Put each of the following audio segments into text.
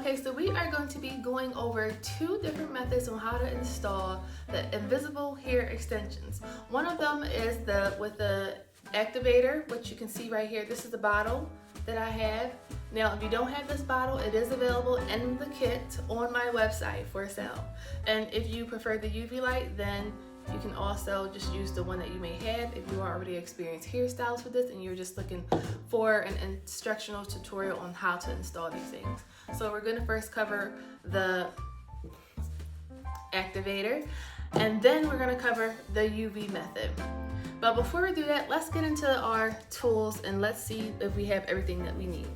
Okay, so we are going to be going over 2 different methods on how to install the invisible hair extensions. One of them is with the activator, which you can see right here. This is the bottle that I have. Now, if you don't have this bottle, it is available in the kit on my website for sale. And if you prefer the UV light, then you can also just use the one that you may have if you are already experienced hairstylist with this and you're just looking for an instructional tutorial on how to install these things. So we're going to first cover the activator, and then we're going to cover the UV method. But before we do that, let's get into our tools and let's see if we have everything that we need.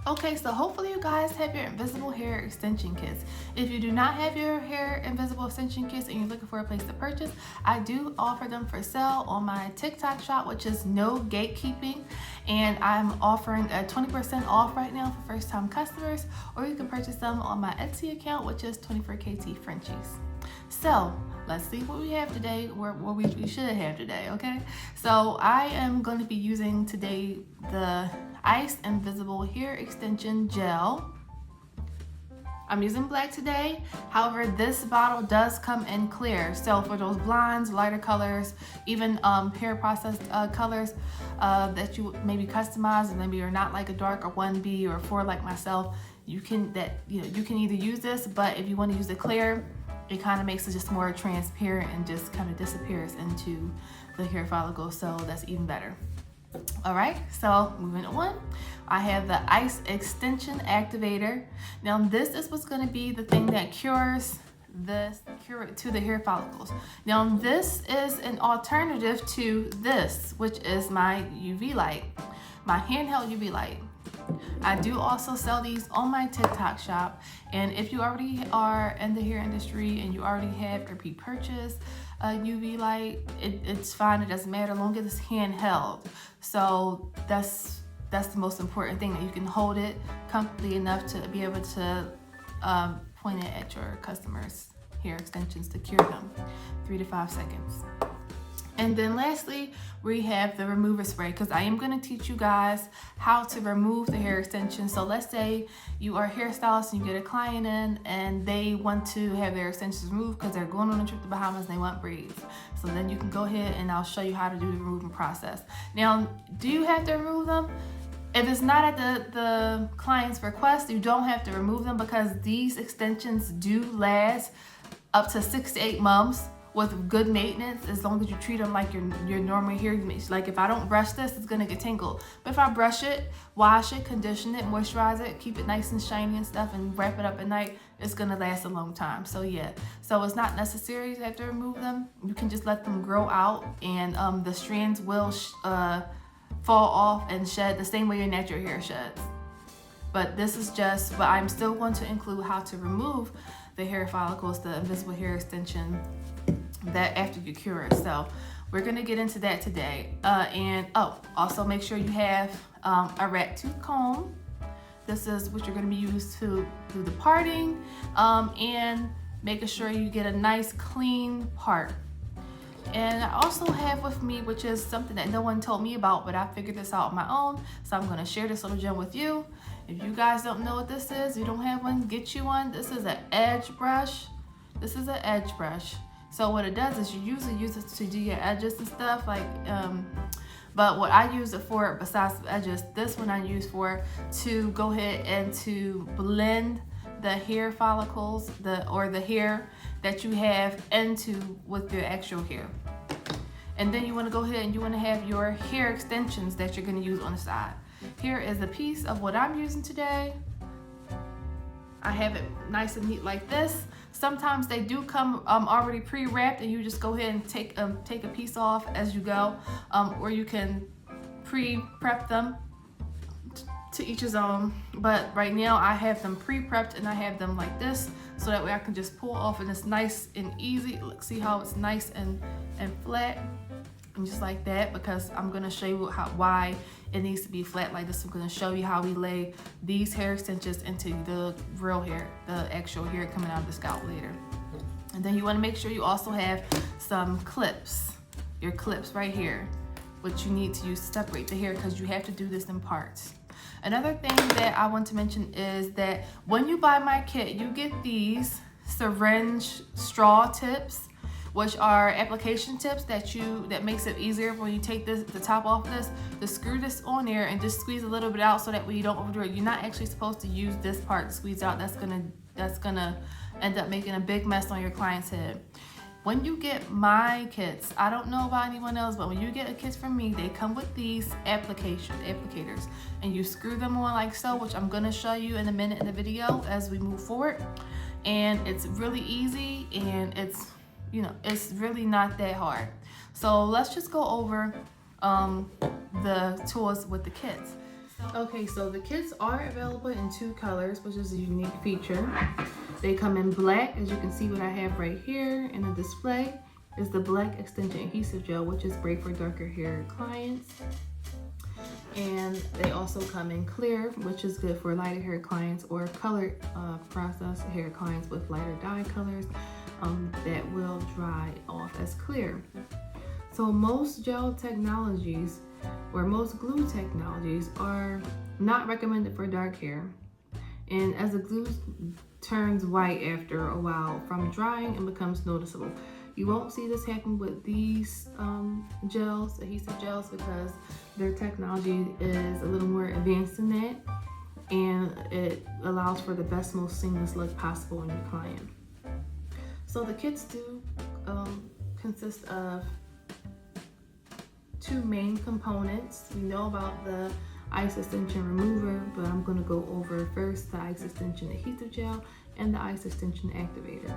Okay, so hopefully you guys have your invisible hair extension kits. If you do not have your hair invisible extension kits and you're looking for a place to purchase, I do offer them for sale on my TikTok shop, which is No Gatekeeping, and I'm offering a 20% off right now for first-time customers, or you can purchase them on my Etsy account, which is 24KT Frenchies. So let's see what we have today, what we should have today, okay? So I am going to be using today the Ice Invisible Hair Extension Gel. I'm using black today. However, this bottle does come in clear. So for those blondes, lighter colors, even hair processed colors that you maybe customize, and maybe you're not like a dark or 1B or 4 like myself, you can either use this, but if you want to use the clear, it kind of makes it just more transparent and just kind of disappears into the hair follicle, so that's even better. All right, so moving on, I have the Ice Extension Activator. Now this is what's going to be the thing that cures to the hair follicles. Now this is an alternative to this, which is my UV light, my handheld UV light. I do also sell these on my TikTok shop, and if you already are in the hair industry and you already have a pre-purchase UV light, it's fine, it doesn't matter, as long as it's handheld. So that's the most important thing, that you can hold it comfortably enough to be able to point it at your customers' hair extensions to cure them, 3 to 5 seconds. And then lastly, we have the remover spray, because I am going to teach you guys how to remove the hair extensions. So let's say you are a hairstylist and you get a client in and they want to have their extensions removed because they're going on a trip to Bahamas and they want braids. So then you can go ahead and I'll show you how to do the removing process. Now, do you have to remove them? If it's not at the client's request, you don't have to remove them, because these extensions do last up to 6 to 8 months. With good maintenance, as long as you treat them like your normal hair. Like if I don't brush this, it's gonna get tangled. But if I brush it, wash it, condition it, moisturize it, keep it nice and shiny and stuff, and wrap it up at night, it's gonna last a long time. So yeah, so it's not necessary to have to remove them. You can just let them grow out, and the strands will fall off and shed the same way your natural hair sheds. But I'm still going to include how to remove the hair follicles, the invisible hair extension, that after you cure it. So we're gonna get into that today. And also make sure you have a rat tooth comb. This is what you're gonna be used to do the parting, and making sure you get a nice clean part. And I also have with me, which is something that no one told me about, but I figured this out on my own, so I'm gonna share this little gem with you. If you guys don't know what this is, you don't have one, get you one. This is an edge brush. This is an edge brush. So what it does is you usually use it to do your edges and stuff, but what I use it for, besides the edges, this one I use for to go ahead and to blend the hair follicles, the hair that you have with your actual hair. And then you want to go ahead and you want to have your hair extensions that you're going to use on the side. Here is a piece of what I'm using today. I have it nice and neat like this. Sometimes they do come already pre-wrapped, and you just go ahead and take a piece off as you go, or you can pre-prep them to each his own, but right now I have them pre-prepped and I have them like this, so that way I can just pull off and it's nice and easy. Look, see how it's nice and flat, and just like that, because I'm gonna show you why it needs to be flat like this. I'm gonna show you how we lay these hair extensions into the real hair, the actual hair coming out of the scalp later. And then you wanna make sure you also have some clips, your clips right here, which you need to use to separate the hair, because you have to do this in parts. Another thing that I want to mention is that when you buy my kit, you get these syringe straw tips, which are application tips that makes it easier when you take the top off this, to screw this on there and just squeeze a little bit out, so that way you don't overdo it. You're not actually supposed to use this part to squeeze out. That's gonna end up making a big mess on your client's head. When you get my kits, I don't know about anyone else, but when you get a kit from me, they come with these applicators, and you screw them on like so, which I'm gonna show you in a minute in the video as we move forward. And it's really easy, and it's really not that hard. So let's just go over the tools with the kits. Okay, so the kits are available in 2 colors, which is a unique feature. They come in black, as you can see what I have right here in the display is the black extension adhesive gel, which is great for darker hair clients. And they also come in clear, which is good for lighter hair clients or colored processed hair clients with lighter dye colors that will dry off as clear. So most gel technologies or most glue technologies are not recommended for dark hair. And as the glue turns white after a while from drying and becomes noticeable. You won't see this happen with these adhesive gels, because their technology is a little more advanced than that, and it allows for the best, most seamless look possible on your client. So the kits do consist of 2 main components. We know about the ice extension remover, but I'm going to go over first the ice extension adhesive gel and the ice extension activator.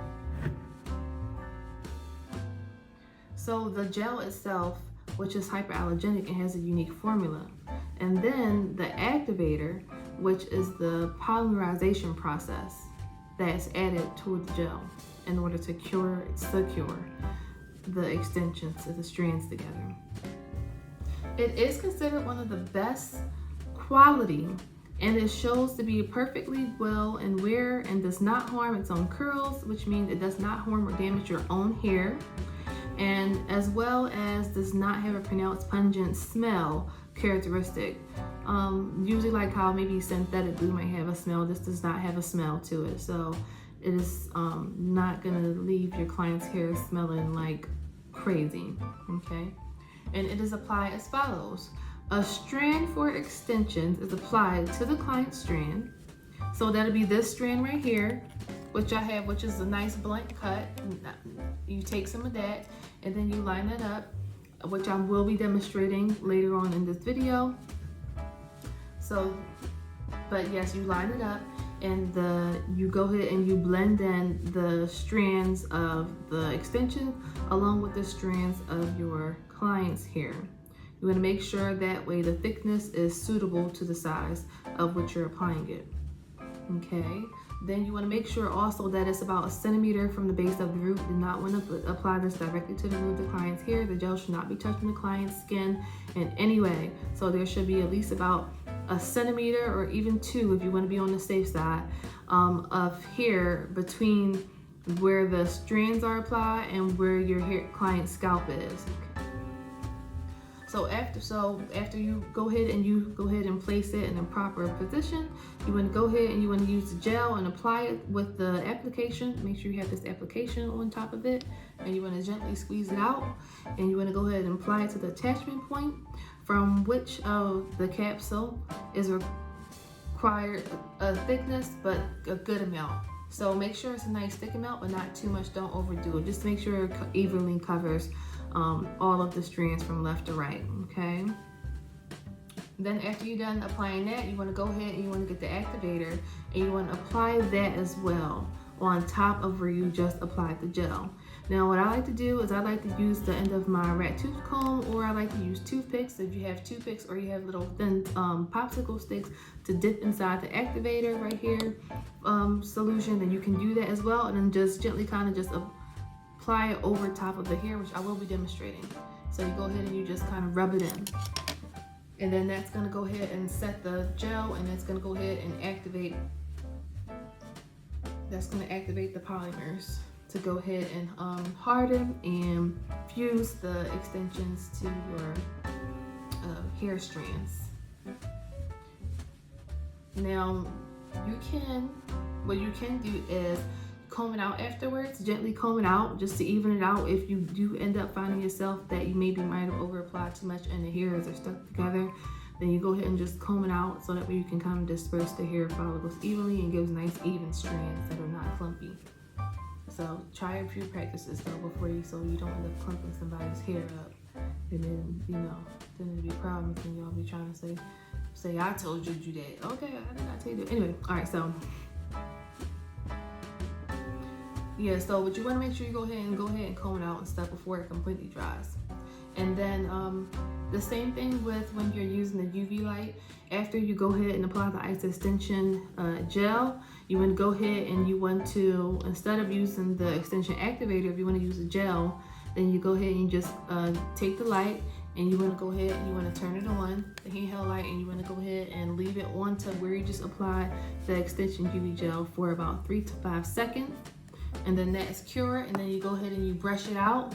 So the gel itself, which is hyperallergenic and has a unique formula, and then the activator, which is the polymerization process that's added to the gel in order to secure the extensions of the strands together. It is considered one of the best quality, and it shows to be perfectly well in wear and does not harm its own curls, which means it does not harm or damage your own hair, and as well as does not have a pronounced pungent smell characteristic. Usually like how maybe synthetic glue might have a smell, this does not have a smell to it, so it is not gonna leave your client's hair smelling like crazy, okay? And it is applied as follows. A strand for extensions is applied to the client's strand. So that'll be this strand right here, which I have, which is a nice blunt cut. You take some of that and then you line it up, which I will be demonstrating later on in this video. So, but yes, you line it up and you go ahead and you blend in the strands of the extension along with the strands of your client's hair. You want to make sure that way the thickness is suitable to the size of which you're applying it. Okay, then you want to make sure also that it's about 1 centimeter from the base of the root. Do not want to apply this directly to the root of the client's hair. The gel should not be touching the client's skin in any way. So there should be at least about 1 centimeter or even 2 if you want to be on the safe side of hair between where the strands are applied and where your client's scalp is. So after you go ahead and place it in a proper position, you want to go ahead and you want to use the gel and apply it with the application. Make sure you have this application on top of it, and you want to gently squeeze it out, and you want to go ahead and apply it to the attachment point from which of the capsule is required a thickness but a good amount. So make sure it's a nice thick amount, but not too much. Don't overdo it. Just make sure it evenly covers all of the strands from left to right, okay? Then after you're done applying that, you want to go ahead and you want to get the activator and you want to apply that as well on top of where you just applied the gel. Now what I like to do is I like to use the end of my rat tooth comb, or I like to use toothpicks. If you have toothpicks or you have little thin popsicle sticks to dip inside the activator right here solution, then you can do that as well. And then just gently kind of just apply it over top of the hair, which I will be demonstrating. So you go ahead and you just kind of rub it in. And then that's gonna go ahead and set the gel, and it's gonna go ahead and activate. That's gonna activate the polymers to go ahead and harden and fuse the extensions to your hair strands. Now, what you can do is comb it out afterwards, gently comb it out just to even it out. If you do end up finding yourself that you maybe might have over applied too much and the hairs are stuck together, then you go ahead and just comb it out so that way you can kind of disperse the hair follicles evenly and gives nice even strands that are not clumpy. So try a few practices though before so you don't end up clumping somebody's hair up, and then then it'll be problems and y'all be trying to say I told you to do that. Okay, I did not tell you that. Anyway, all right, so yeah, so what you want to make sure you go ahead and comb it out and stuff before it completely dries. And then the same thing with when you're using the UV light. After you go ahead and apply the ice extension gel, you want to go ahead and you want to, instead of using the extension activator, if you want to use a gel, then you go ahead and you just take the light and you want to go ahead and you want to turn it on, the handheld light, and you want to go ahead and leave it on to where you just apply the extension UV gel for about 3 to 5 seconds. And then that's cured, and then you go ahead and you brush it out,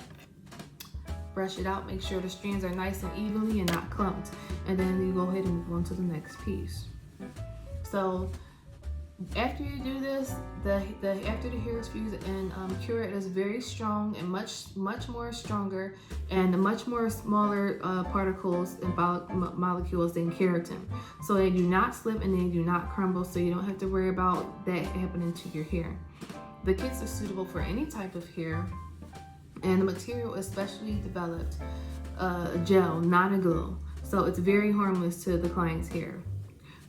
make sure the strands are nice and evenly and not clumped, and then you go ahead and move on to the next piece. So after you do this, after the hair is fused and cured, is very strong and much more stronger and much more smaller particles and molecules than keratin. So they do not slip and they do not crumble, so you don't have to worry about that happening to your hair. The kits are suitable for any type of hair, and the material is specially developed gel, not a glue. So it's very harmless to the client's hair.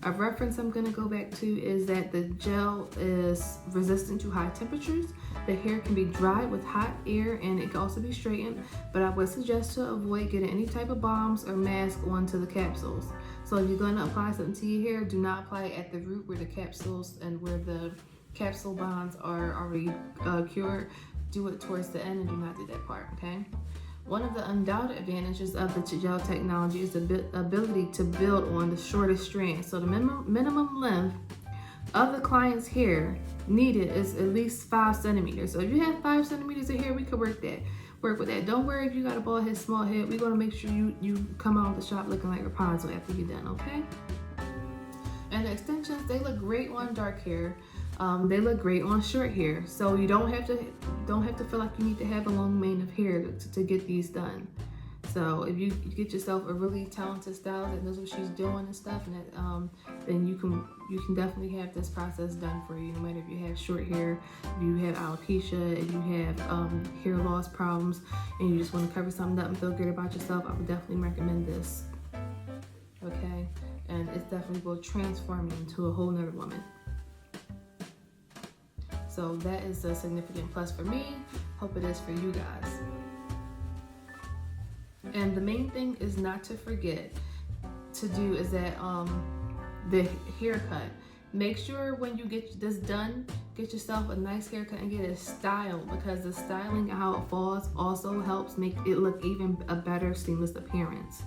A reference I'm going to go back to is that the gel is resistant to high temperatures. The hair can be dried with hot air and it can also be straightened, but I would suggest to avoid getting any type of balms or mask onto the capsules. So if you're going to apply something to your hair, do not apply it at the root where the capsules and where the capsule bonds are already cured. Do it towards the end and do not do that part, okay? One of the undoubted advantages of the gel technology is the ability to build on the shortest strand. So the minimum length of the client's hair needed is at least 5 centimeters. So if you have 5 centimeters of hair, we could work with that. Don't worry if you got a bald head, small head. We're gonna make sure you come out of the shop looking like Rapunzel after you're done, okay? And the extensions, they look great on dark hair. They look great on short hair, so you don't have to feel like you need to have a long mane of hair to get these done. So if you get yourself a really talented stylist that knows what she's doing and stuff, and that, then you can definitely have this process done for you. No matter if you have short hair, if you have alopecia, if you have hair loss problems, and you just want to cover something up and feel good about yourself, I would definitely recommend this. Okay, and it's definitely will transform you into a whole nother woman. So that is a significant plus for me. Hope it is for you guys. And the main thing is not to forget to do is that the haircut. Make sure when you get this done, get yourself a nice haircut and get it styled, because the styling and how it falls also helps make it look even a better seamless appearance.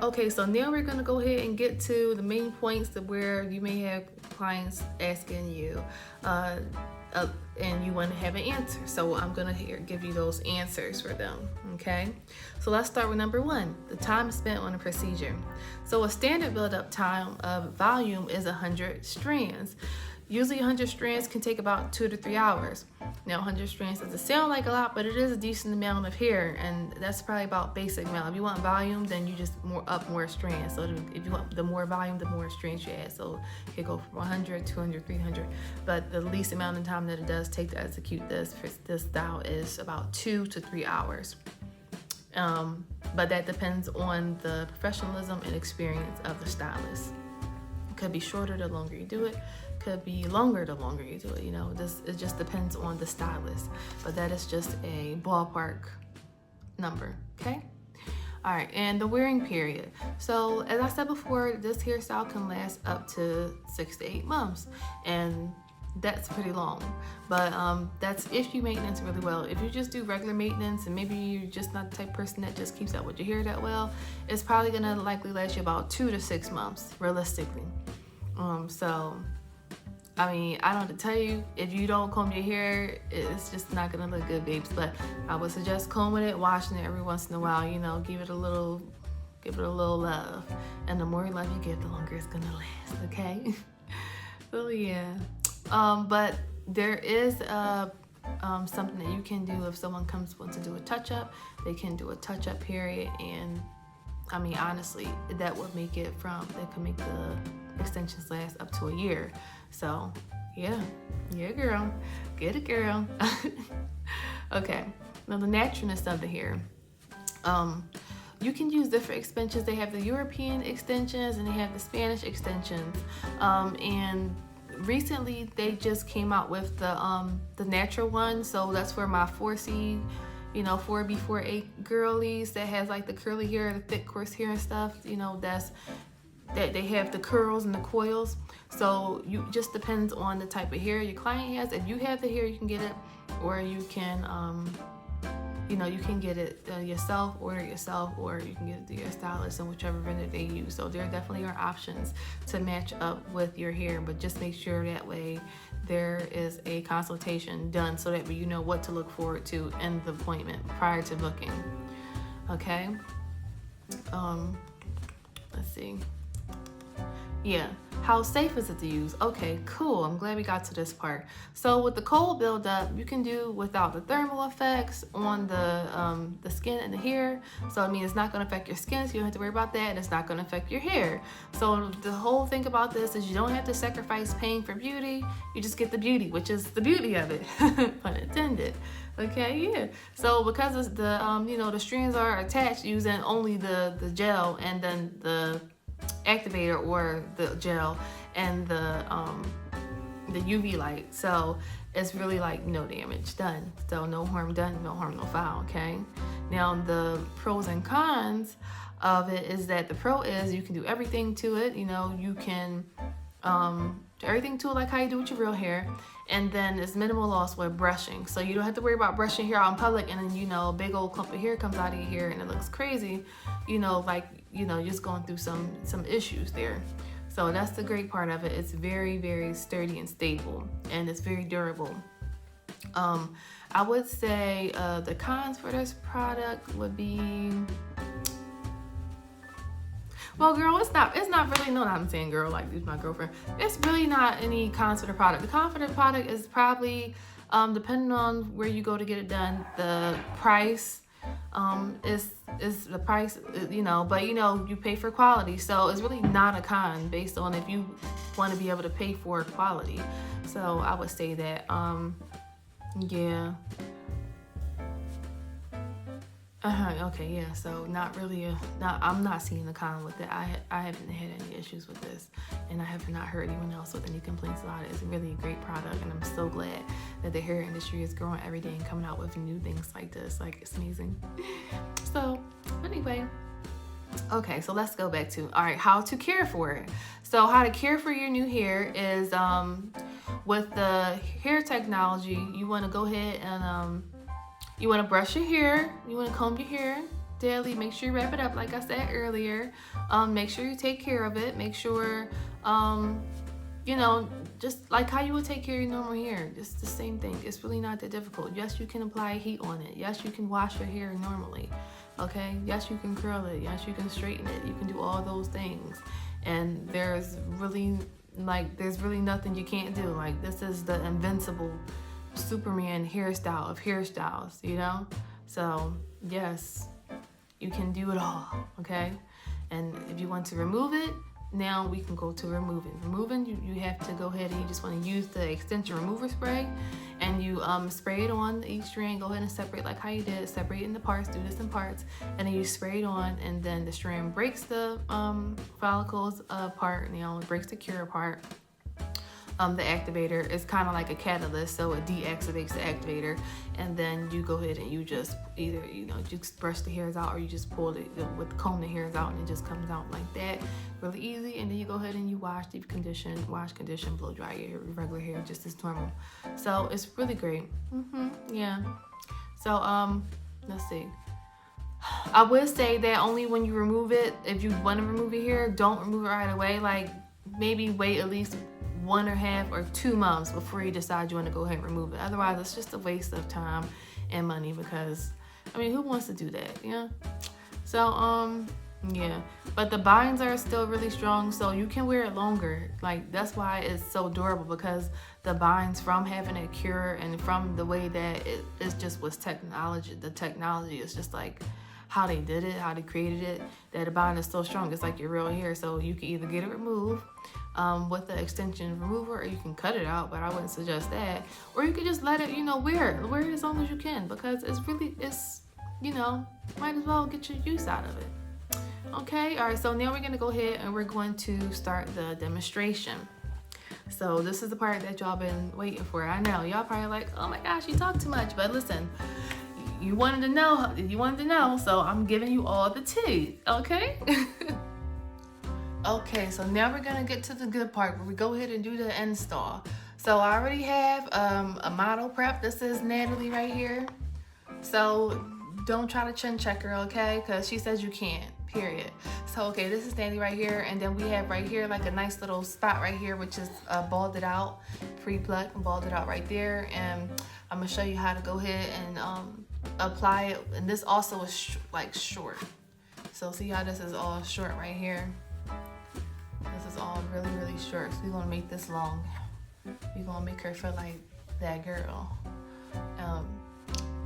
Okay, so now we're gonna go ahead and get to the main points that where you may have clients asking you, and you want to have an answer. So I'm gonna give you those answers for them, okay? So let's start with number 1, the time spent on a procedure. So a standard build-up time of volume is 100 strands. Usually 100 strands can take about 2 to 3 hours. Now 100 strands doesn't sound like a lot, but it is a decent amount of hair, and that's probably about basic amount. If you want volume, then you just up more strands. So if you want the more volume, the more strands you add. So you can go from 100, 200, 300, but the least amount of time that it does take to execute this style is about 2 to 3 hours. But that depends on the professionalism and experience of the stylist. It could be shorter the longer you do it, could be longer the longer you do it. It just depends on the stylist, but that is just a ballpark number. Okay. All right, and the wearing period. So as I said before, this hairstyle can last up to 6 to 8 months, and that's pretty long. But that's if you maintenance really well. If you just do regular maintenance and maybe you're just not the type of person that just keeps up with your hair that well, it's probably gonna likely last you about 2 to 6 months, realistically. So I mean, I don't have to tell you, if you don't comb your hair, it's just not gonna look good, babes. But I would suggest combing it, washing it every once in a while. Give it a little love. And the more love you give, the longer it's gonna last. Okay. So yeah. But there is something that you can do if someone wants to do a touch-up. They can do a touch-up period, and I mean, honestly, that would make it that can make the extensions last up to a year. So yeah, girl, get it, girl. Okay, now the naturalness of the hair. You can use different extensions. They have the European extensions and they have the Spanish extensions. And recently they just came out with the natural one. So that's where my 4C, 4B, 4A girlies that has like the curly hair, the thick coarse hair and stuff, that they have the curls and the coils. So you just depends on the type of hair your client has. If you have the hair, you can get it, or you can you can get it yourself, order it yourself, or you can get it to your stylist and whichever vendor they use. So there definitely are options to match up with your hair, but just make sure that way there is a consultation done so that you know what to look forward to in the appointment prior to booking. Okay. Let's see. Yeah, how safe is it to use? Okay, cool. I'm glad we got to this part. So with the cold buildup, you can do without the thermal effects on the skin and the hair. So I mean, it's not going to affect your skin, so you don't have to worry about that, and it's not going to affect your hair. So the whole thing about this is you don't have to sacrifice pain for beauty. You just get the beauty, which is the beauty of it, pun intended. Okay, yeah. So because it's the the strands are attached using only the gel and then the activator or the gel and the UV light, so it's really like no damage done. So no harm done, no harm, no foul. Okay. Now the pros and cons of it is that the pro is you can do everything to it. You can do everything to it like how you do with your real hair, and then it's minimal loss with brushing. So you don't have to worry about brushing hair out in public and then a big old clump of hair comes out of your hair and it looks crazy. Just going through some issues there. So that's the great part of it. It's very, very sturdy and stable, and it's very durable. I would say the cons for this product would be, well, girl, it's not really, no, I'm saying girl like this, my girlfriend. It's really not any cons for the product. The con for the product is probably, depending on where you go to get it done, the price is the price, but you pay for quality. So it's really not a con based on if you want to be able to pay for quality. So I would say that, yeah. Okay, yeah. So not really I'm not seeing the con with it. I haven't had any issues with this, and I have not heard anyone else with any complaints about it. It's really a great product, and I'm so glad that the hair industry is growing every day and coming out with new things like this. Like, it's amazing. So anyway, okay, so let's go back to, all right, how to care for it. So how to care for your new hair is with the hair technology, you want to go ahead and you want to brush your hair. You want to comb your hair daily. Make sure you wrap it up like I said earlier. Make sure you take care of it. Make sure, just like how you would take care of your normal hair. Just the same thing. It's really not that difficult. Yes, you can apply heat on it. Yes, you can wash your hair normally. Okay? Yes, you can curl it. Yes, you can straighten it. You can do all those things. And there's really nothing you can't do. Like, this is the invincible Superman hairstyle of hairstyles, So yes, you can do it all. Okay. And if you want to remove it, now we can go to removing. Removing, you have to go ahead and you just want to use the extension remover spray, and you spray it on each strand. Go ahead and separate like how you did, separate it into parts, do this in parts, and then you spray it on, and then the strand breaks the follicles apart, it breaks the cure apart. The activator is kind of like a catalyst, so it deactivates the activator, and then you go ahead and you just either just brush the hairs out, or you just pull it with the comb the hairs out, and it just comes out like that, really easy. And then you go ahead and you wash, deep condition, blow dry your regular hair just as normal. So it's really great. Yeah. So let's see. I would say that only when you remove it, if you want to remove your hair, don't remove it right away. Like maybe wait at least 1.5 or 2 months before you decide you want to go ahead and remove it. Otherwise, it's just a waste of time and money, because who wants to do that? Yeah. So yeah, but the binds are still really strong, so you can wear it longer. Like that's why it's so durable, because the binds, from having a cure and from the way that it's just was technology. The technology is just like how they did it, how they created it, that the bind is so strong. It's like your real hair. So you can either get it removed with the extension remover, or you can cut it out, but I wouldn't suggest that. Or you could just let it, wear it as long as you can, because it's might as well get your use out of it. Okay, all right, so now we're gonna go ahead and we're going to start the demonstration. So this is the part that y'all been waiting for. I know, y'all probably like, oh my gosh, you talk too much, but listen, you wanted to know, so I'm giving you all the tea, okay? Okay, so now we're gonna get to the good part where we go ahead and do the install. So I already have a model prep. This is Natalie right here. So don't try to chin check her, okay? Because she says you can't, period. So, okay, this is Natalie right here. And then we have right here like a nice little spot right here, which is balded out, pre-plucked and balded out right there. And I'm gonna show you how to go ahead and apply it. And this also is like short. So see how this is all short right here? This is all really, really short. So we're gonna make this long. We're gonna make her feel like that girl.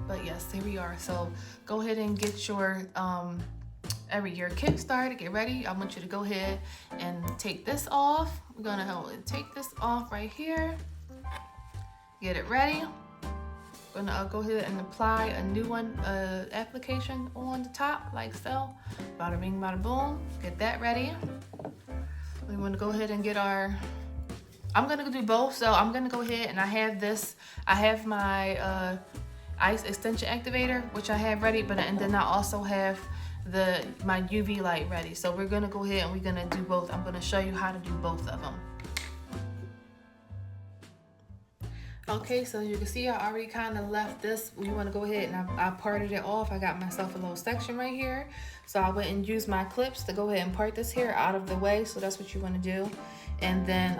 But yes, here we are. So go ahead and get your your kit started, get ready. I want you to go ahead and take this off. We're gonna take this off right here. Get it ready. I'm gonna go ahead and apply a new one application on the top, like so. Bada bing, bada boom. Get that ready. We want to go ahead and get our, I'm going to do both. So I'm going to go ahead and I have my ice extension activator, which I have ready, and then I also have my UV light ready. So we're going to go ahead and we're going to do both. I'm going to show you how to do both of them. Okay, so you can see I already kind of left this. We want to go ahead and I parted it off. I got myself a little section right here. So I went and used my clips to go ahead and part this hair out of the way. So that's what you want to do. And then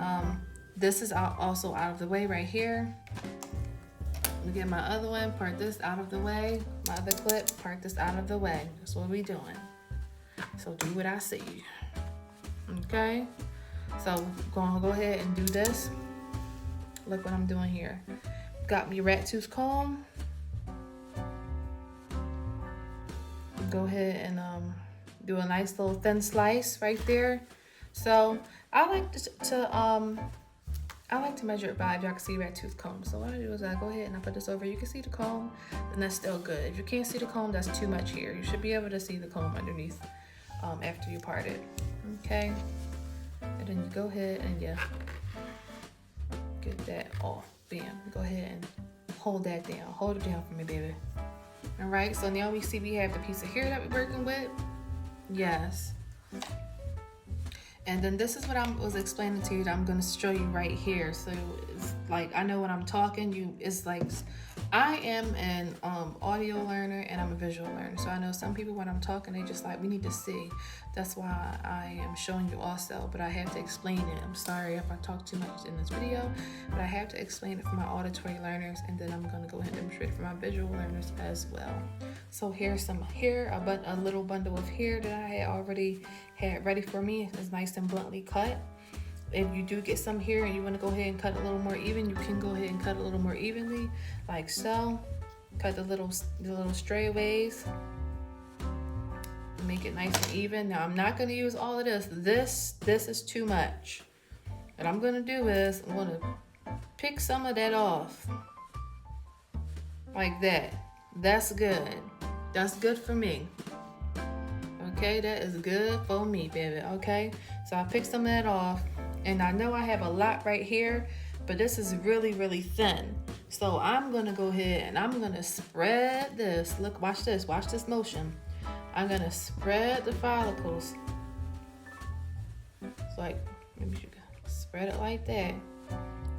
this is also out of the way right here. Let me get my other one, part this out of the way. My other clip, part this out of the way. That's what we're doing. So do what I see. Okay, so I'm gonna go ahead and do this. Look what I'm doing here. Got me rat tooth comb. Go ahead and do a nice little thin slice right there. So I like to measure it by, if y'all can see rat tooth comb. So what I do is I go ahead and I put this over. You can see the comb, and that's still good. If you can't see the comb, that's too much here. You should be able to see the comb underneath after you part it. Okay, and then you go ahead and get that off. Bam. Go ahead and hold that down. Hold it down for me, baby. All right, so now we see we have the piece of hair that we're working with. Yes. And then this is what I was explaining to you that I'm going to show you right here. So it's like, I know when I'm talking, it's like, I am an audio learner and I'm a visual learner. So I know some people when I'm talking, they just like, we need to see. That's why I am showing you also, but I have to explain it. I'm sorry if I talk too much in this video, but I have to explain it for my auditory learners, and then I'm going to go ahead and demonstrate it for my visual learners as well. So here's some hair, a little bundle of hair that I had already had ready for me. It's nice and bluntly cut. If you do get some hair and you want to go ahead and cut a little more even, you can go ahead and cut a little more evenly, like so. Cut the little strayaways. make it nice and even. Now I'm not gonna use all of this. This is too much. What I'm gonna do is I'm gonna pick some of that off. Like that. That's good. That's good for me. Okay, that is good for me, baby. Okay, so I picked some of that off, and I know I have a lot right here, but this is really, really thin. So I'm gonna go ahead and I'm gonna spread this. Look, watch this motion. I'm gonna spread the follicles. It's like, maybe you can spread it like that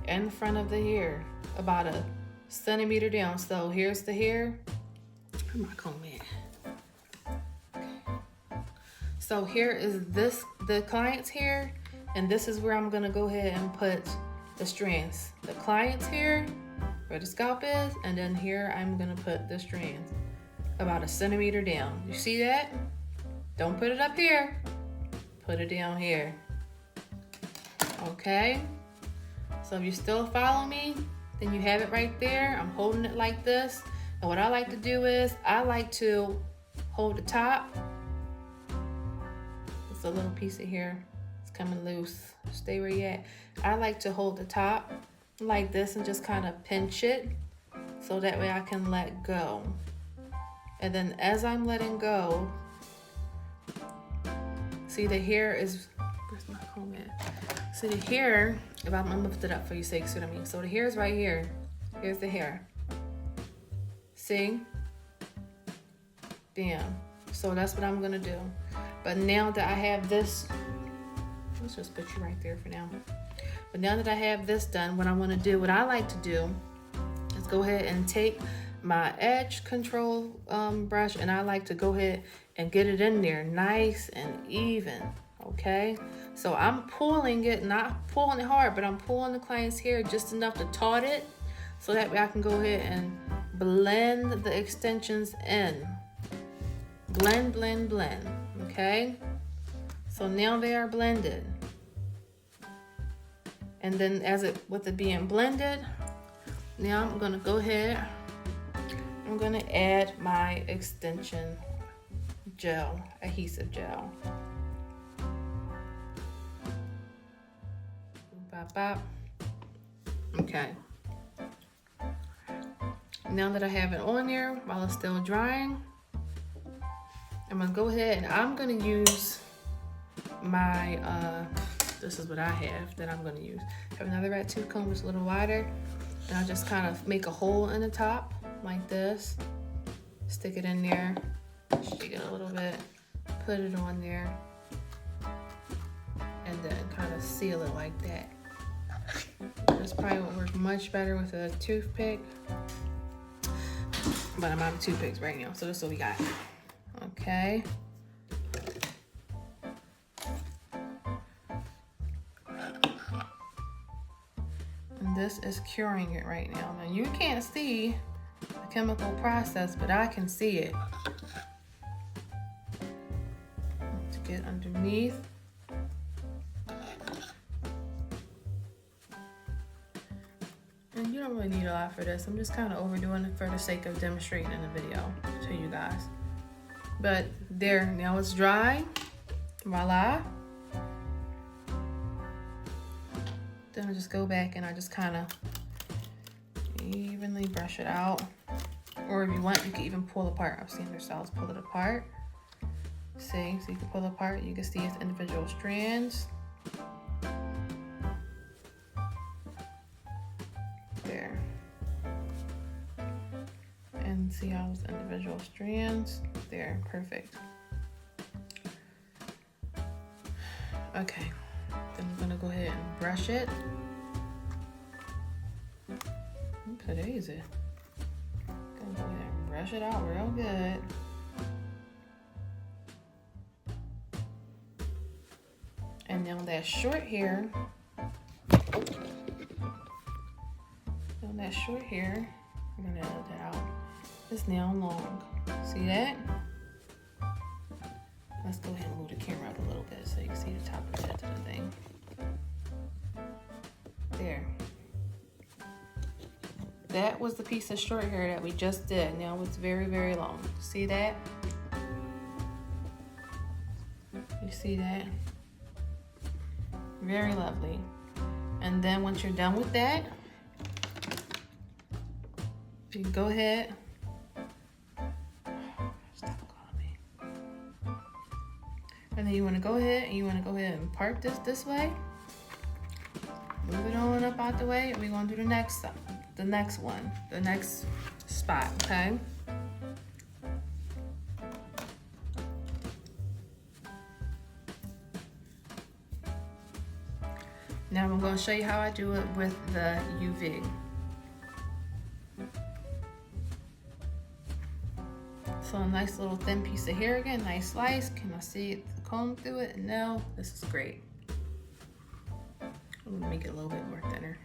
in front of the hair, about a centimeter down. So here's the hair. Where my comb at? So here is the client's hair, and this is where I'm gonna go ahead and put the strands. The client's hair, where the scalp is, and then here I'm gonna put the strands about a centimeter down. You see that? Don't put it up here. Put it down here. Okay? So if you still follow me, then you have it right there. I'm holding it like this. And what I like to do is, I like to hold the top. It's a little piece of hair. It's coming loose. Stay where you at. I like to hold the top like this and just kind of pinch it so that way I can let go. And then as I'm letting go, see the hair is, where's my comb at? So the hair, if I'm gonna lift it up for you sake, see what I mean? So the hair is right here. Here's the hair. See? Damn. So that's what I'm gonna do. But now that I have this, let's just put you right there for now. But now that I have this done, what I'm gonna do, what I like to do, is go ahead and take my edge control brush, and I like to go ahead and get it in there nice and even, okay? So I'm pulling it, not pulling it hard, but I'm pulling the client's hair just enough to taut it, so that way I can go ahead and blend the extensions in. Blend, blend, blend, okay? So now they are blended. And then with it being blended, now I'm gonna go ahead, I'm gonna add my extension gel, adhesive gel. Bop, bop. Okay. Now that I have it on there while it's still drying, I'm gonna go ahead and I'm gonna use my, this is what I have that I'm gonna use. I have another rat tooth comb that's a little wider, and I'll just kind of make a hole in the top like this. Stick it in there, shake it a little bit, put it on there, and then kind of seal it like that. This probably would work much better with a toothpick, but I'm out of toothpicks right now, so this is what we got. Okay. And this is curing it right now. Now you can't see the chemical process, but I can see it. To get underneath. And you don't really need a lot for this. I'm just kind of overdoing it for the sake of demonstrating in the video to you guys. But there, now it's dry. Voila. Then I just go back and I just kind of evenly brush it out. Or if you want, you can even pull apart. I've seen their styles pull it apart. See, so you can pull it apart. You can see its individual strands. There. And see how it's individual strands. There, perfect. Okay, then I'm gonna go ahead and brush it. Oops, easy. Gonna go ahead and brush it out real good. And now that short hair, I'm gonna edit that out. It's now long. See that? Let's go ahead and move the camera up a little bit so you can see the top of the head of the thing. There. That was the piece of short hair that we just did. Now it's very, very long. See that? You see that? Very lovely. And then once you're done with that, you can go ahead. Stop calling me. And then you want to go ahead and part this way. Move it on up out the way, and we're gonna do the next one, the next spot, okay? Now I'm going to show you how I do it with the UV. So a nice little thin piece of hair again, nice slice. Can I see the comb through it? No, this is great. I'm gonna make it a little bit more thinner.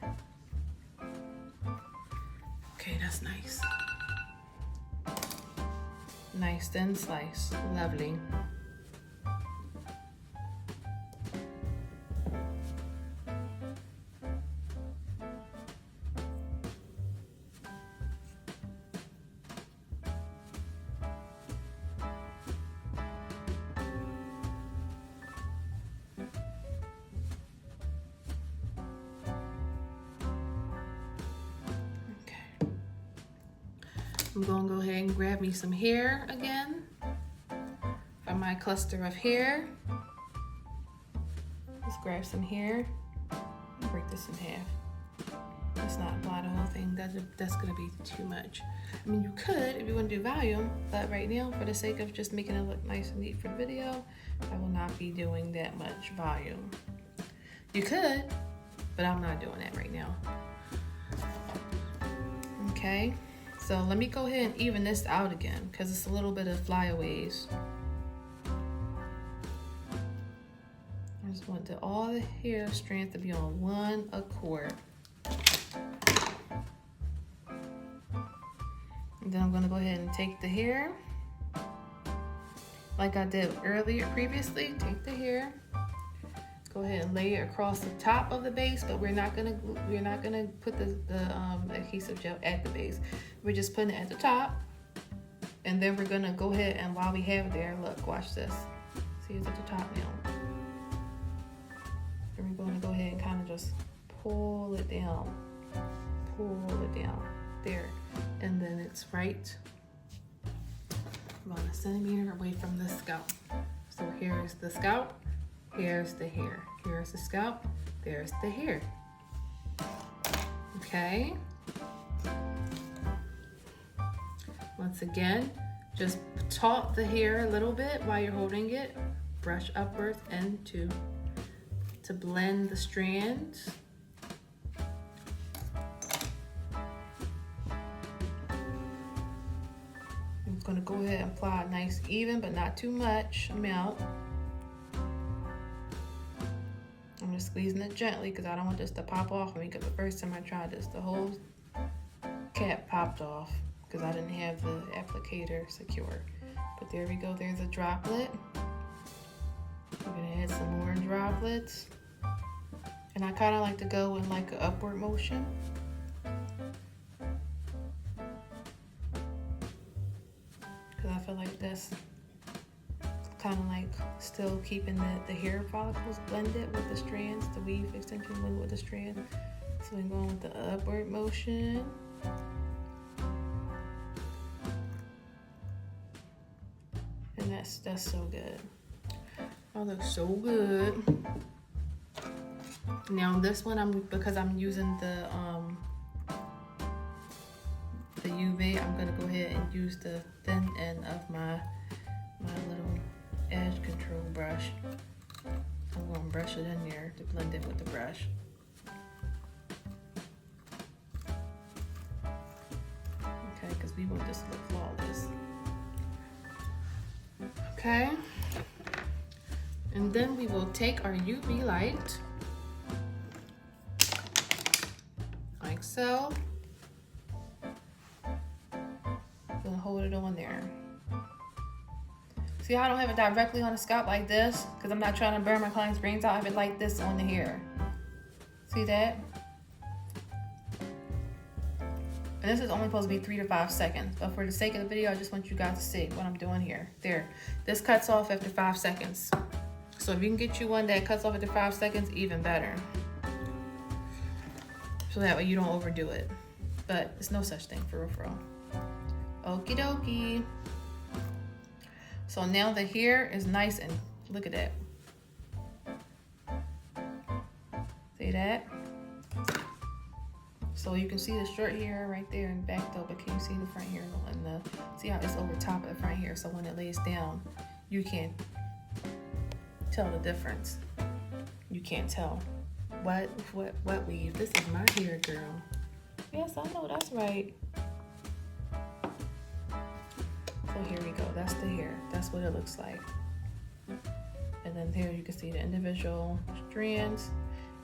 Okay, that's nice. Nice thin slice, lovely. I'm gonna go ahead and grab me some hair again from my cluster of hair. Let's grab some hair. Break this in half. Let's not apply the whole thing. That's gonna be too much. I mean, you could if you want to do volume, but right now, for the sake of just making it look nice and neat for the video, I will not be doing that much volume. You could, but I'm not doing that right now. Okay. So let me go ahead and even this out again because it's a little bit of flyaways. I just want all the hair strands to be on one accord. And then I'm going to go ahead and take the hair like I did earlier previously. Take the hair. Go ahead and lay it across the top of the base, but we're not gonna put the adhesive gel at the base. We're just putting it at the top, and then we're gonna go ahead and while we have it there, look, watch this. See, it's at the top now. And we're going to go ahead and kind of just pull it down there, and then it's right about a centimeter away from the scalp. So here's the scalp. Here's the hair. Here's the scalp. There's the hair. Okay. Once again, just taut the hair a little bit while you're holding it. Brush upwards and to blend the strands. I'm going to go ahead and apply a nice even, but not too much amount. I'm just squeezing it gently because I don't want this to pop off me, because the first time I tried this, the whole cap popped off because I didn't have the applicator secure. But there we go, there's a droplet. We're gonna add some more droplets. And I kind of like to go in like an upward motion. Because I feel like that's kind of like still keeping the hair follicles blended with the strands, the weave extension blended with the strand. So we're going with the upward motion. And that's so good. Oh, looks so good. Now this one, because I'm using the UV, I'm gonna go ahead and use the thin end of my little edge control brush. I'm gonna brush it in there to blend it with the brush. Okay, because we want this to look flawless. Okay, and then we will take our UV light, like so. Gonna hold it on there. See how I don't have it directly on the scalp like this? Because I'm not trying to burn my client's brains out. I have it like this on the hair. See that? And this is only supposed to be 3 to 5 seconds. But for the sake of the video, I just want you guys to see what I'm doing here. There. This cuts off after 5 seconds. So if you can get you one that cuts off after 5 seconds, even better. So that way you don't overdo it. But it's no such thing for real. Okie dokie. So now the hair is nice and look at that. See that? So you can see the short hair right there in the back though, but can you see the front hair and see how it's over top of the front hair? So when it lays down, you can't tell the difference. You can't tell. What weave? This is my hair, girl. Yes, I know, that's right. So here we go. That's the hair. That's what it looks like. And then here you can see the individual strands.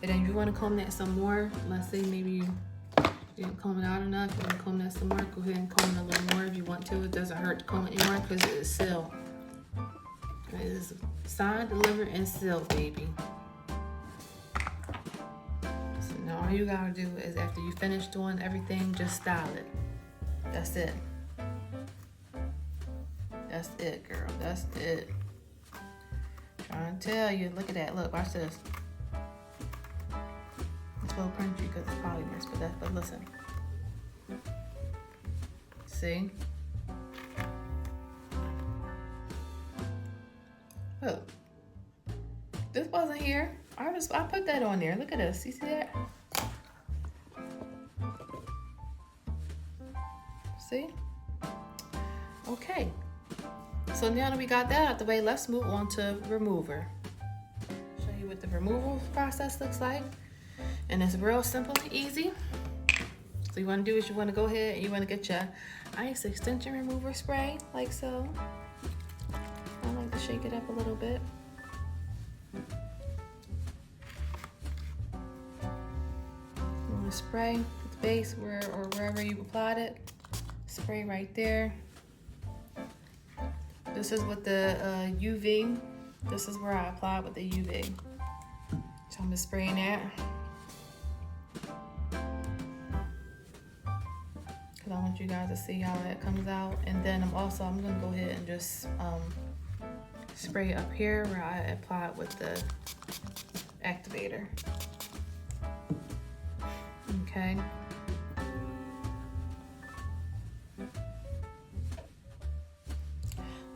And then you want to comb that some more. Let's say maybe you didn't comb it out enough. You want to comb that some more. Go ahead and comb it a little more if you want to. It doesn't hurt to comb it anymore because it is sealed. It is signed, delivered, and sealed, baby. So now all you gotta do is after you finish doing everything, just style it. That's it. That's it, girl. That's it. Trying to tell you. Look at that. Look, watch this. It's a little crunchy because it's polymers, but listen. See? Look. This wasn't here. I put that on there. Look at this. You see that? See? Okay. So now that we got that out the way, let's move on to remover. Show you what the removal process looks like. And it's real simple and easy. So you want to do is you want to go ahead and you want to get your ice extension remover spray, like so. I like to shake it up a little bit. You want to spray the base or wherever you applied it. Spray right there. This is with the UV. This is where I applied with the UV. So I'm just spraying that. Because I want you guys to see how that comes out. And then I'm going to go ahead and just spray up here where I applied with the activator. Okay.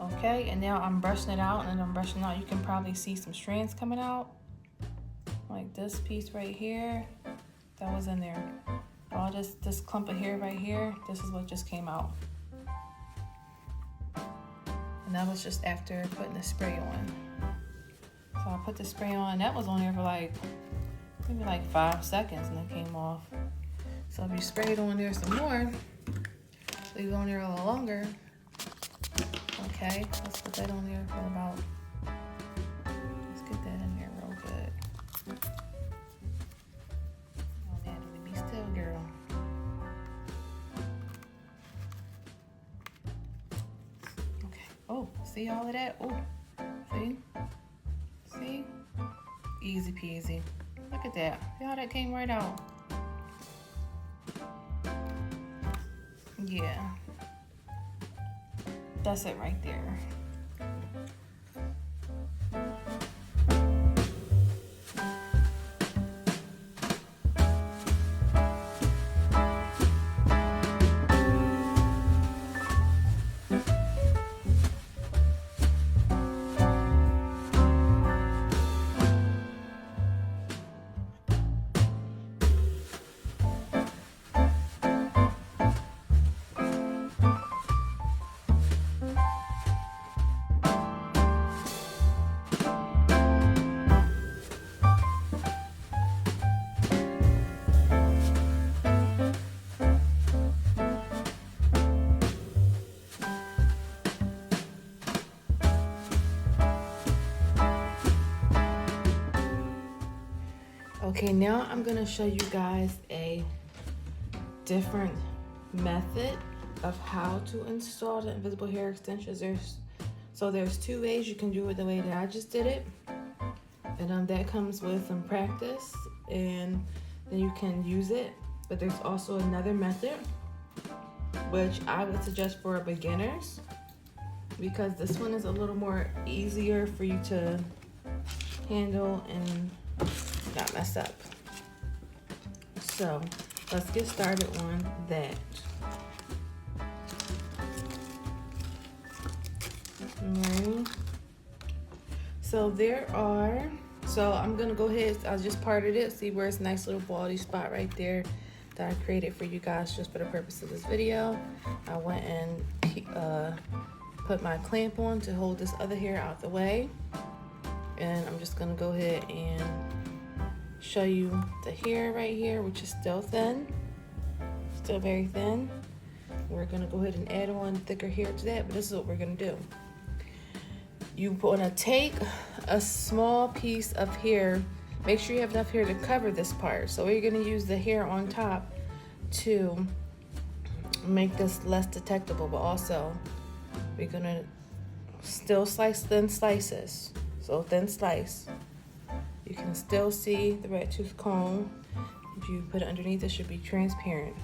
Okay, and now I'm brushing it out, and I'm brushing out. You can probably see some strands coming out. Like this piece right here, that was in there. All this clump of hair right here, this is what just came out. And that was just after putting the spray on. So I put the spray on, that was on there for maybe 5 seconds and it came off. So if you spray it on there some more, leave it on there a little longer. Okay, let's put that on there for about, let's get that in there real good. Oh man, let me be still, girl. Okay, oh, see all of that? Oh, see? Easy peasy. Look at that, see how that came right out? Yeah. That's it right there. Okay, now I'm gonna show you guys a different method of how to install the invisible hair extensions. There's 2 ways you can do it the way that I just did it. And that comes with some practice and then you can use it. But there's also another method, which I would suggest for beginners, because this one is a little more easier for you to handle and not mess up. So let's get started on that. Alright. So I'm gonna go ahead, I just parted it, see where it's a nice little baldy spot right there that I created for you guys just for the purpose of this video. I went and put my clamp on to hold this other hair out the way. And I'm just gonna go ahead and show you the hair right here, which is still thin, still very thin. We're gonna go ahead and add on thicker hair to that, but this is what we're gonna do. You wanna take a small piece of hair, make sure you have enough hair to cover this part. So we're gonna use the hair on top to make this less detectable, but also we're gonna still slice thin slices. So thin slice. You can still see the red tooth comb. If you put it underneath, it should be transparent.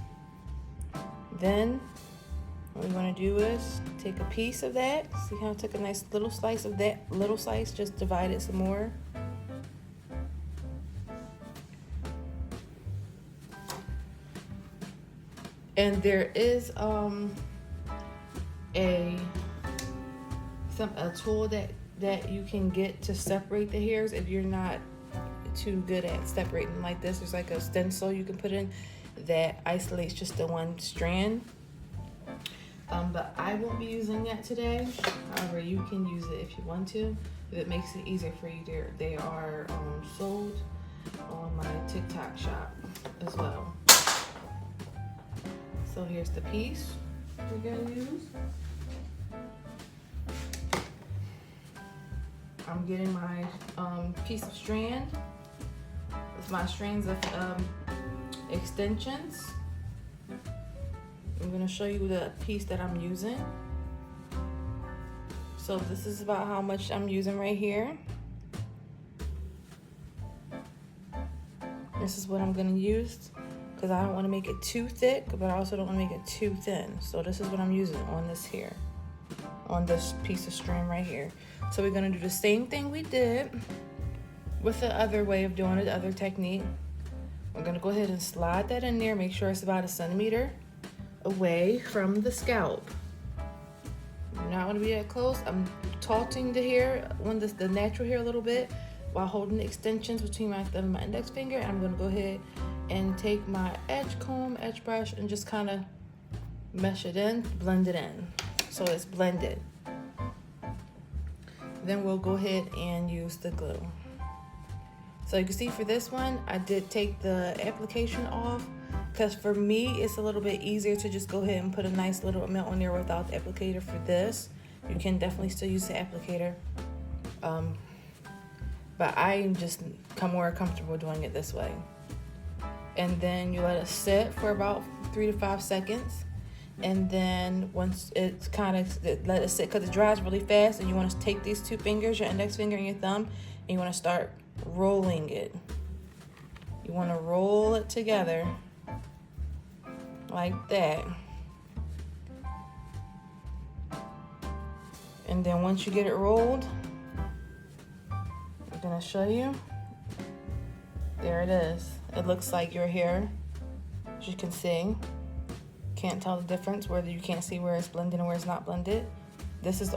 Then what we want to do is take a piece of that. See how I took a nice little slice of that little slice, just divide it some more. And there is a tool that you can get to separate the hairs if you're not too good at separating like this. There's like a stencil you can put in that isolates just the one strand. But I won't be using that today. However, you can use it if you want to, if it makes it easier for you. They are sold on my TikTok shop as well. So here's the piece we're gonna use. I'm getting my piece of strand. It's my strands of extensions. I'm gonna show you the piece that I'm using. So this is about how much I'm using right here. This is what I'm gonna use because I don't want to make it too thick, but I also don't want to make it too thin. So this is what I'm using on this here, on this piece of strand right here. So we're gonna do the same thing we did with the other way of doing it, the other technique. We're gonna go ahead and slide that in there, make sure it's about 1 centimeter away from the scalp. You're not gonna be that close. I'm taunting the hair, the natural hair a little bit while holding the extensions between my thumb and my index finger. And I'm gonna go ahead and take my edge comb, edge brush, and just kind of mesh it in, blend it in so it's blended. Then we'll go ahead and use the glue. So you can see for this one, I did take the application off because for me, it's a little bit easier to just go ahead and put a nice little amount on there without the applicator. For this, you can definitely still use the applicator. But I just more comfortable doing it this way. And then you let it sit for about 3 to 5 seconds. And then once it's kind of, let it sit because it dries really fast, and you want to take these 2 fingers, your index finger and your thumb, and you want to start rolling it. You want to roll it together like that. And then once you get it rolled, I'm going to show you. There it is. It looks like your hair, as you can see. Can't tell the difference, whether you can't see where it's blended and where it's not blended. This is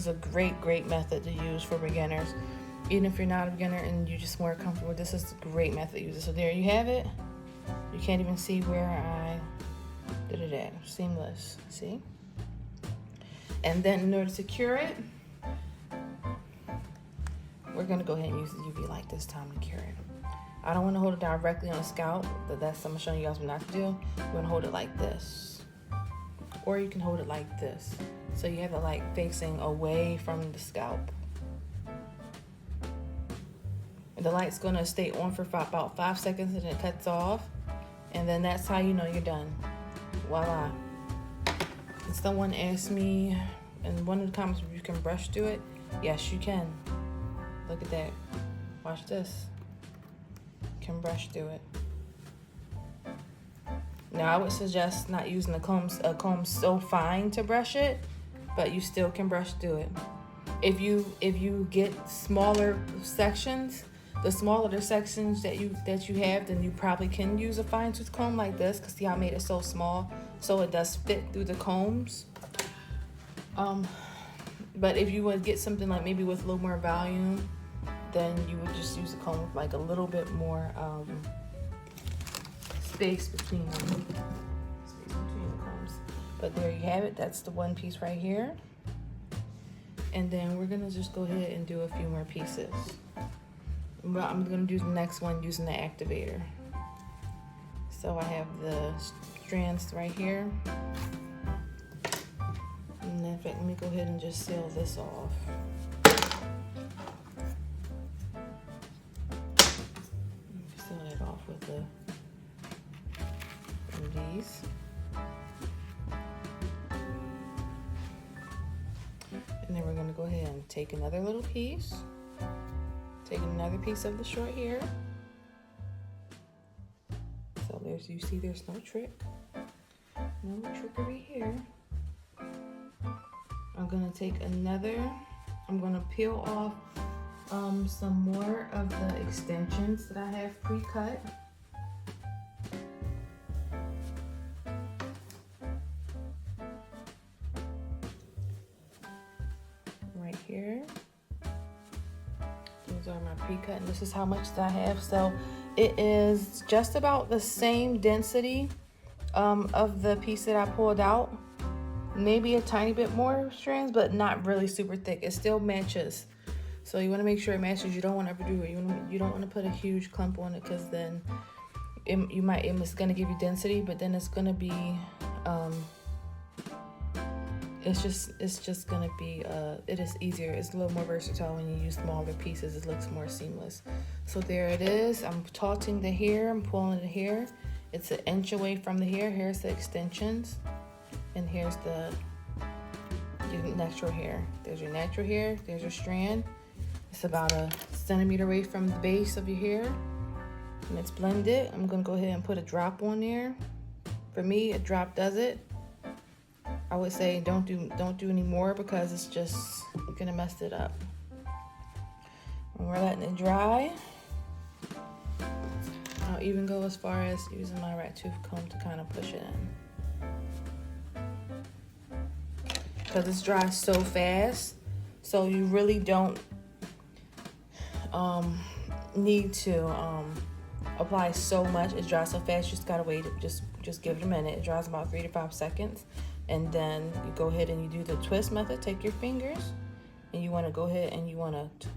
a great method to use for beginners. Even if you're not a beginner and you're just more comfortable, this is a great method to use it. So there you have it. You can't even see where I did it at. Seamless, see? And then in order to cure it, we're gonna go ahead and use the UV light this time to cure it. I don't want to hold it directly on the scalp, but that's what I'm showing you guys what not to do. You want to hold it like this, or you can hold it like this. So you have it like facing away from the scalp. And the light's going to stay on for about 5 seconds, and it cuts off. And then that's how you know you're done. Voila. And someone asked me in one of the comments if you can brush through it. Yes, you can. Look at that. Watch this. Can brush through it. Now I would suggest not using a comb so fine to brush it, but you still can brush through it. if you get smaller sections, the smaller the sections that you have, then you probably can use a fine tooth comb like this, because see how I made it so small so it does fit through the combs. But if you would get something like maybe with a little more volume, then you would just use a comb with like a little bit more space between the combs. But there you have it. That's the one piece right here. And then we're gonna just go ahead and do a few more pieces. Well, I'm gonna do the next one using the activator. So I have the strands right here. And then in fact, let me go ahead and just seal this off. Seal that off with one of these. And then we're gonna go ahead and take another little piece. Take another piece of the short hair. So you see there's no trick. No trickery here. I'm gonna take I'm gonna peel off some more of the extensions that I have pre-cut. Right here. These are my pre-cut, and this is how much that I have. So it is just about the same density of the piece that I pulled out. Maybe a tiny bit more strands, but not really super thick. It still matches. So you want to make sure it matches. You don't want to overdo it. You don't want to put a huge clump on it, because then it's going to give you density, but then it's going to be it's just going to be it is easier. It's a little more versatile when you use smaller pieces. It looks more seamless. So there it is. I'm tauting the hair. I'm pulling the hair. It's an inch away from the hair. Here's the extensions. And here's your natural hair. There's your natural hair. There's your strand. It's about a centimeter away from the base of your hair. And it's blended. I'm gonna go ahead and put a drop on there. For me, a drop does it. I would say don't do any more, because it's just gonna mess it up. And we're letting it dry. I'll even go as far as using my rat tooth comb to kind of push it in. Because it's dry so fast, so you really don't need to apply so much. It dries so fast, you just gotta wait. Just give it a minute. It dries about 3 to 5 seconds, and then you go ahead and you do the twist method. Take your fingers, and you want to go ahead and you want to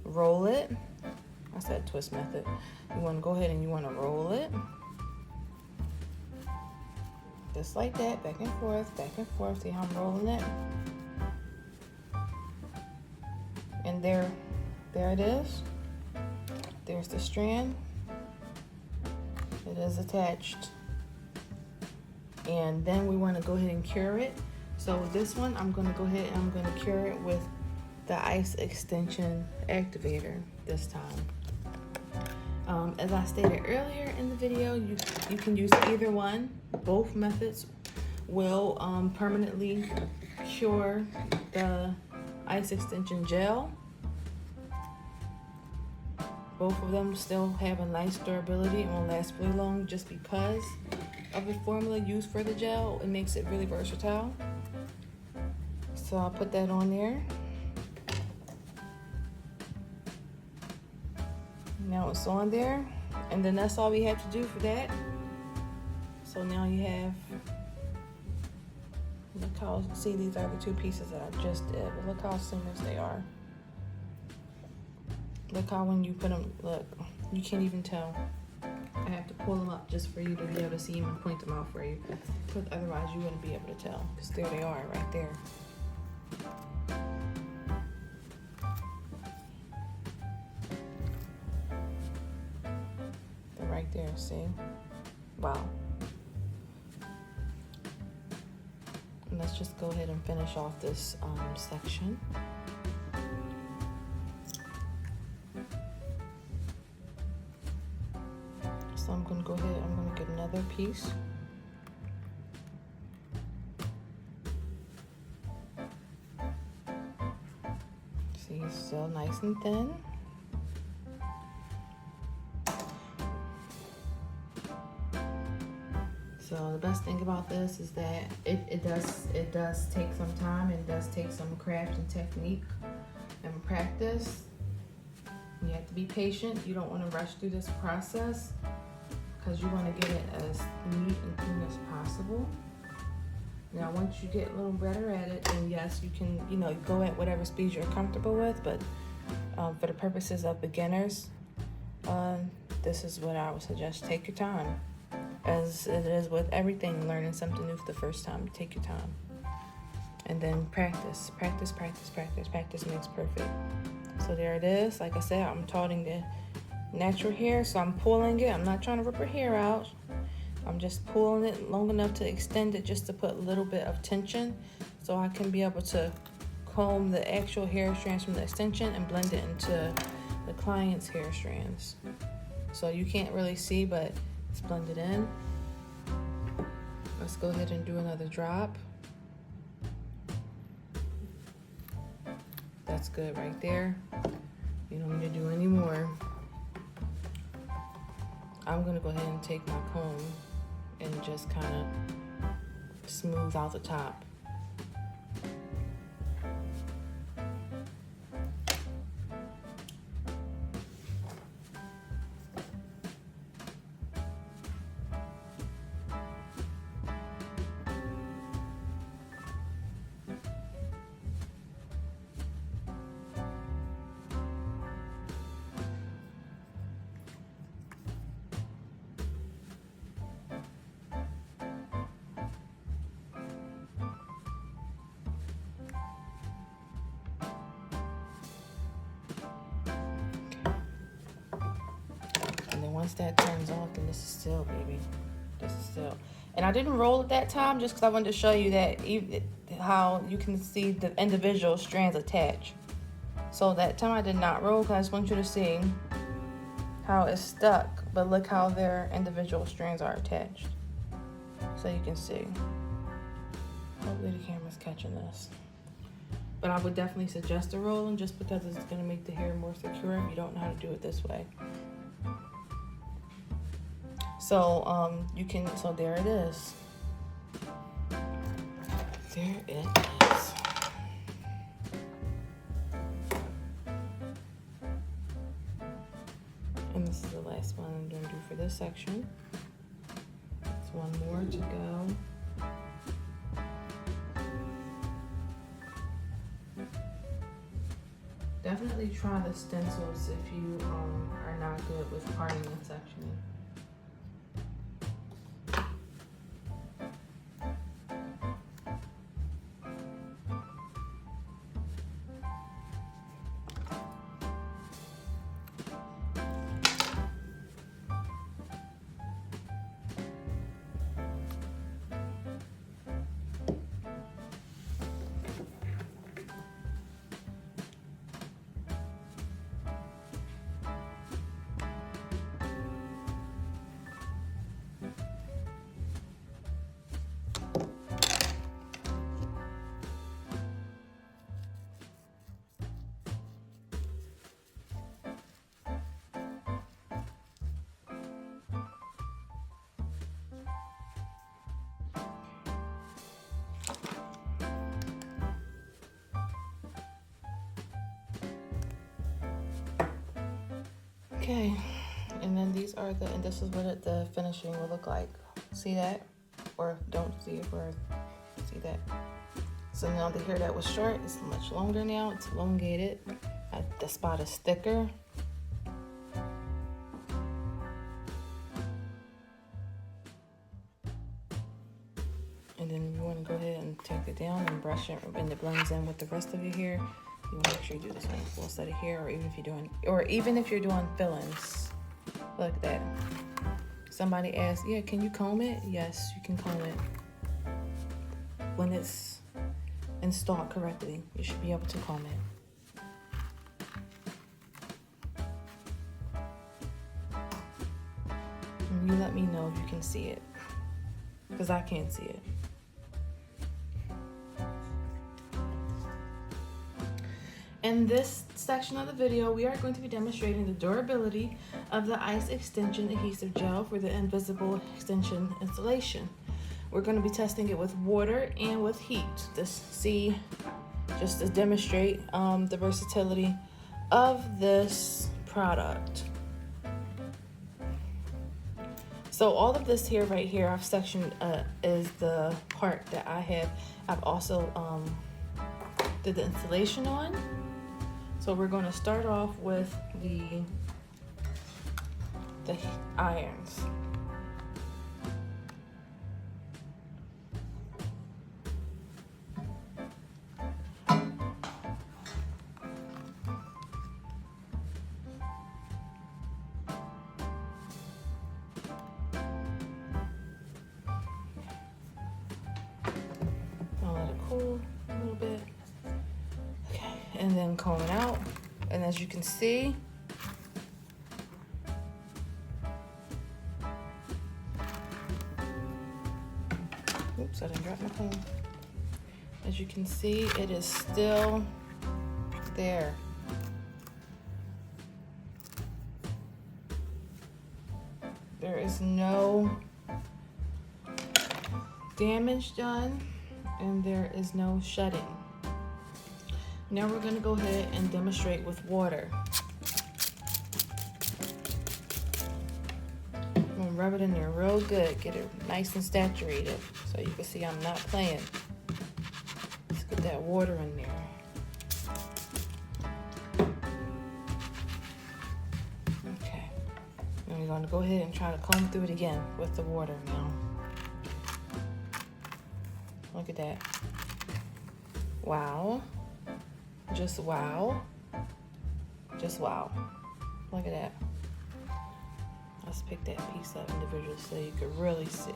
roll it. I said twist method. You want to go ahead and you want to roll it. Just like that, back and forth, back and forth. See how I'm rolling it? And there it is. There's the strand. It is attached. And then we want to go ahead and cure it. So this one, I'm going to go ahead and I'm going to cure it with the ice extension activator this time. As I stated earlier in the video, you can use either one. Both methods will permanently cure the ice extension gel. Both of them still have a nice durability and will last really long, just because of the formula used for the gel. It makes it really versatile. So I'll put that on there. Now it's on there, and then that's all we have to do for that. So now you have, look how, see, these are the two pieces that I just did, but look how seamless they are. Look how when you put them, look, you can't even tell. I have to pull them up just for you to be able to see them and point them out for you. But otherwise you wouldn't be able to tell, because there they are right there. They're right there, see? Wow. And let's just go ahead and finish off this section. So I'm gonna go ahead, I'm gonna get another piece. See, he's still nice and thin. So the best thing about this is that it does take some time, and does take some craft and technique and practice. You have to be patient. You don't want to rush through this process because you want to get it as neat and clean as possible. Now, once you get a little better at it, then yes, you can, go at whatever speed you're comfortable with. But for the purposes of beginners, this is what I would suggest. Take your time. As it is with everything, learning something new for the first time, take your time. And then practice. Practice makes perfect. So there it is. Like I said, I'm taughting the natural hair, so I'm pulling it. I'm not trying to rip her hair out. I'm just pulling it long enough to extend it, just to put a little bit of tension, so I can be able to comb the actual hair strands from the extension and blend it into the client's hair strands. So you can't really see, but it's blended in. Let's go ahead and do another drop. That's good right there. You don't need to do any more. I'm gonna go ahead and take my comb and just kind of smooth out the top. Once that turns off, then this is still, baby. This is still. And I didn't roll at that time just because I wanted to show you that how you can see the individual strands attach. So that time I did not roll because I just want you to see how it's stuck. But look how their individual strands are attached. So you can see. Hopefully the camera's catching this. But I would definitely suggest a rolling just because it's going to make the hair more secure if you don't know how to do it this way. So so there it is. There it is. And this is the last one I'm going to do for this section. There's one more to go. Definitely try the stencils if you are not good with parting and sectioning. Okay, and then these are and this is what the finishing will look like. See that? Or don't see it, or see that? So now the hair that was short is much longer now. It's elongated. The spot is thicker. And then you want to go ahead and take it down and brush it, and it blends in with the rest of your hair. You want to make sure you do this one full set of hair, or even if you're doing fillings, like that. Somebody asked, yeah, can you comb it? Yes, you can comb it. When it's installed correctly, you should be able to comb it. And you let me know if you can see it, because I can't see it. In this section of the video, we are going to be demonstrating the durability of the ice extension adhesive gel for the invisible extension installation. We're going to be testing it with water and with heat just to demonstrate the versatility of this product. So all of this here, right here, I've sectioned is the part that I've also did the installation on. So we're going to start off with the irons. I'll let it cool a little bit. Okay, and then comb it out. And as you can see, oops, I didn't drop my comb. As you can see, it is still there. There is no damage done, and there is no shedding. Now we're going to go ahead and demonstrate with water. I'm going to rub it in there real good, get it nice and saturated, so you can see I'm not playing. Let's get that water in there. Okay, and we're going to go ahead and try to comb through it again with the water now. Look at that. Wow. Just wow. Just wow. Look at that. Let's pick that piece up individually so you can really see.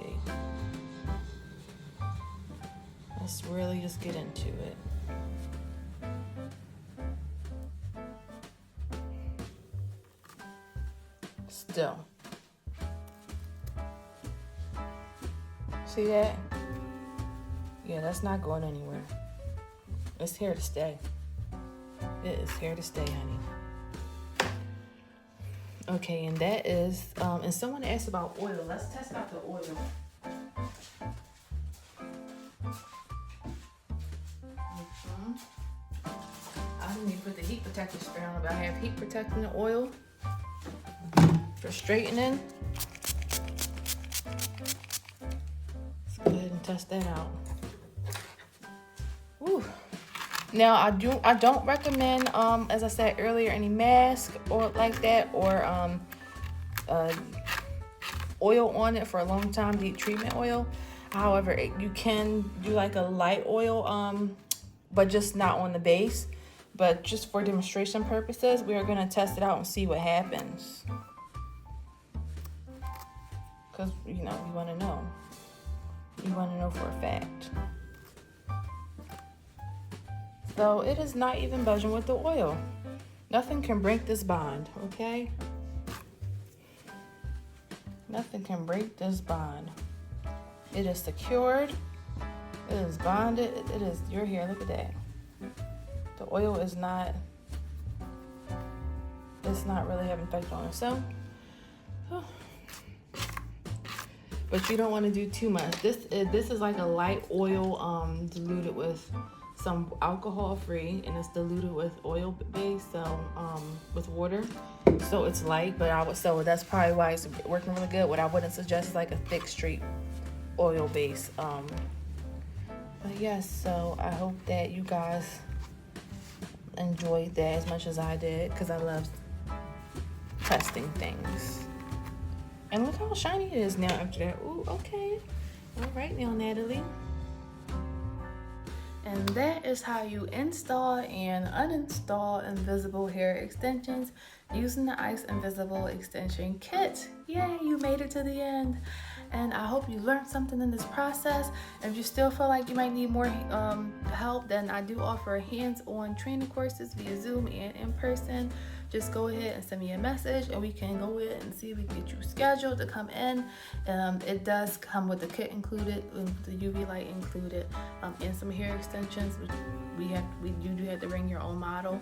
Let's really just get into it. Still. See that? Yeah, that's not going anywhere. It's here to stay. It is here to stay, honey. Okay, and that is, and someone asked about oil. Let's test out the oil. I didn't even put the heat protector spray on, but I have heat protecting the oil for straightening. Let's go ahead and test that out. Woo. Now I don't recommend, as I said earlier, any mask or like that, or oil on it for a long time, deep treatment oil. However, you can do like a light oil, but just not on the base. But just for demonstration purposes, we are gonna test it out and see what happens. Cause you know, you wanna know. You wanna know for a fact. So it is not even budging with the oil. Nothing can break this bond, okay? Nothing can break this bond. It is secured. It is bonded. It is, you're here, look at that. The oil is not, it's not really having effect on it. So, but you don't want to do too much. This is like a light oil diluted with some alcohol free, and it's diluted with oil base, so with water, so it's light, but so that's probably why it's working really good. What I wouldn't suggest is like a thick straight oil base, but yes, so I hope that you guys enjoyed that as much as I did, because I love testing things. And look how shiny it is now after that. Ooh, okay, all right now, Natalie. And that is how you install and uninstall invisible hair extensions using the Ice Invisible Extension Kit. Yay, you made it to the end. and I hope you learned something in this process. If you still feel like you might need more help, then I do offer hands-on training courses via Zoom and in person. Just go ahead and send me a message and we can go ahead and see if we can get you scheduled to come in. It does come with the kit included, with the UV light included, and some hair extensions, which you do have to bring your own model.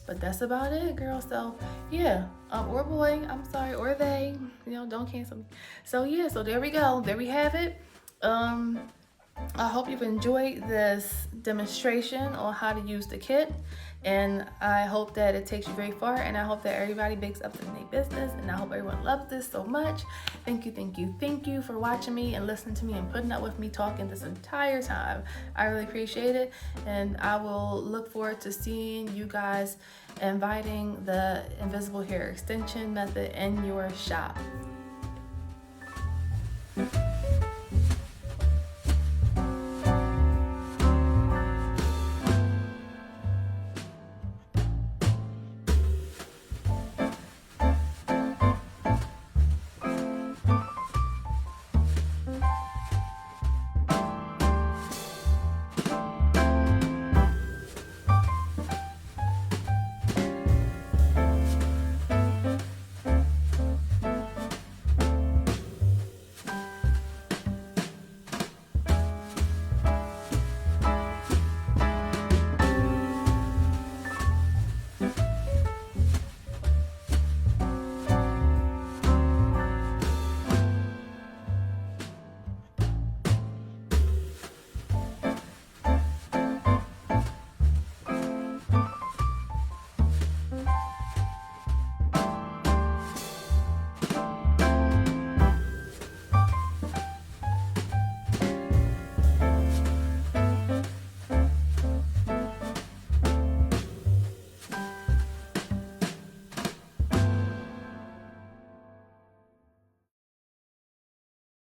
But that's about it, girl. So yeah, or boy, I'm sorry, or they, don't cancel me. So yeah, so there we go. There we have it. I hope you've enjoyed this demonstration on how to use the kit, and I hope that it takes you very far, and I hope that everybody makes up in their business, and I hope everyone loves this so much. Thank you for watching me and listening to me and putting up with me talking this entire time. I really appreciate it, and I will look forward to seeing you guys inviting the invisible hair extension method in your shop.